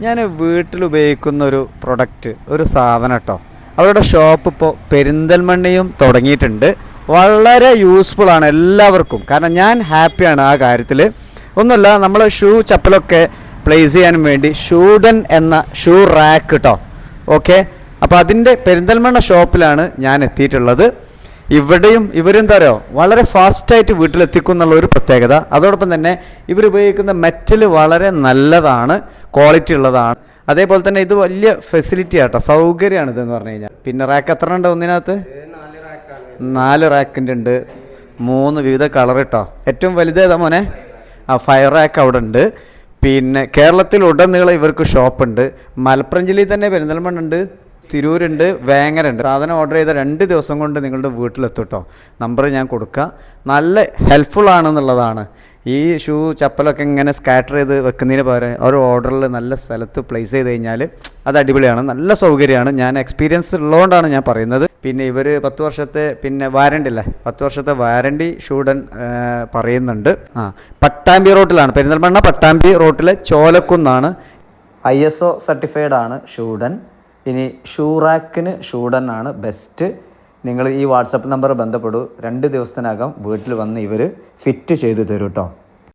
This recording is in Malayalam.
ഞാൻ വീട്ടിൽ ഉപയോഗിക്കുന്ന ഒരു പ്രൊഡക്റ്റ്, ഒരു സാധനം കേട്ടോ. അവരുടെ ഷോപ്പ് ഇപ്പോൾ പെരിന്തൽമണ്ണയും തുടങ്ങിയിട്ടുണ്ട്. വളരെ യൂസ്ഫുൾ ആണ് എല്ലാവർക്കും. കാരണം ഞാൻ ഹാപ്പിയാണ് ആ കാര്യത്തിൽ. ഒന്നുമല്ല, നമ്മൾ ഷൂ ചപ്പലൊക്കെ പ്ലേസ് ചെയ്യാനും വേണ്ടി ഷൂഡൻ എന്ന ഷൂ റാക്ക് കേട്ടോ. ഓക്കെ, അപ്പോൾ അതിൻ്റെ പെരിന്തൽമണ്ണ ഷോപ്പിലാണ് ഞാൻ എത്തിയിട്ടുള്ളത്. ഇവരെന്താ പറയുക, വളരെ ഫാസ്റ്റായിട്ട് വീട്ടിലെത്തിക്കും എന്നുള്ള ഒരു പ്രത്യേകത. അതോടൊപ്പം തന്നെ ഇവരുപയോഗിക്കുന്ന മെറ്റൽ വളരെ നല്ലതാണ്, ക്വാളിറ്റി ഉള്ളതാണ്. അതേപോലെ തന്നെ ഇത് വലിയ ഫെസിലിറ്റി ആട്ടോ, സൗകര്യമാണ് ഇതെന്ന് പറഞ്ഞു കഴിഞ്ഞാൽ. പിന്നെ റാക്ക് എത്ര ഉണ്ട് ഒന്നിനകത്ത്? 4 റാക്കിൻ്റെ ഉണ്ട്, 3 വിവിധ കളർ കേട്ടോ. ഏറ്റവും വലുതേതാ മോനെ? 5 റാക്ക് അവിടെ ഉണ്ട്. പിന്നെ കേരളത്തിൽ ഉടനീളം ഇവർക്ക് ഷോപ്പുണ്ട്. മലപ്പുറം ജില്ലയിൽ തന്നെ പെരിന്തൽമണ്ണ ഉണ്ട്, തിരൂരുണ്ട്, വേങ്ങരുണ്ട്. സാധനം ഓർഡർ ചെയ്ത 2 ദിവസം കൊണ്ട് നിങ്ങളുടെ വീട്ടിലെത്തും കേട്ടോ. നമ്പർ ഞാൻ കൊടുക്കാം. നല്ല ഹെൽപ്ഫുൾ ആണെന്നുള്ളതാണ്. ഈ ഷൂ ചപ്പലൊക്കെ ഇങ്ങനെ സ്കാറ്റർ ചെയ്ത് വെക്കുന്നതിന് പകരം ഒരു ഓർഡറിൽ നല്ല സ്ഥലത്ത് പ്ലേസ് ചെയ്ത് കഴിഞ്ഞാൽ അത് അടിപൊളിയാണ്, നല്ല സൗകര്യമാണ്. ഞാൻ എക്സ്പീരിയൻസ് ഉള്ളതുകൊണ്ടാണ് ഞാൻ പറയുന്നത്. പിന്നെ ഇവർ 10 വർഷത്തെ വാറണ്ടി അല്ലേ, 10 വർഷത്തെ വാറണ്ടി ഷൂഡൻ പറയുന്നുണ്ട്. പട്ടാമ്പി റോട്ടിലാണ്, പെരിന്തൽമണ്ണ പട്ടാമ്പി റോട്ടിലെ ചോലക്കുന്നാണ്. ISO സർട്ടിഫൈഡ് ആണ് ഷൂഡൻ. ഇനി ഷൂ റാക്കിന് ഷൂഡൻ ആണ് ബെസ്റ്റ്. നിങ്ങൾ ഈ വാട്സപ്പ് നമ്പർ ബന്ധപ്പെടൂ. 2 ദിവസത്തിനകം വീട്ടിൽ വന്ന് ഇവർ ഫിറ്റ് ചെയ്ത് തരും കേട്ടോ.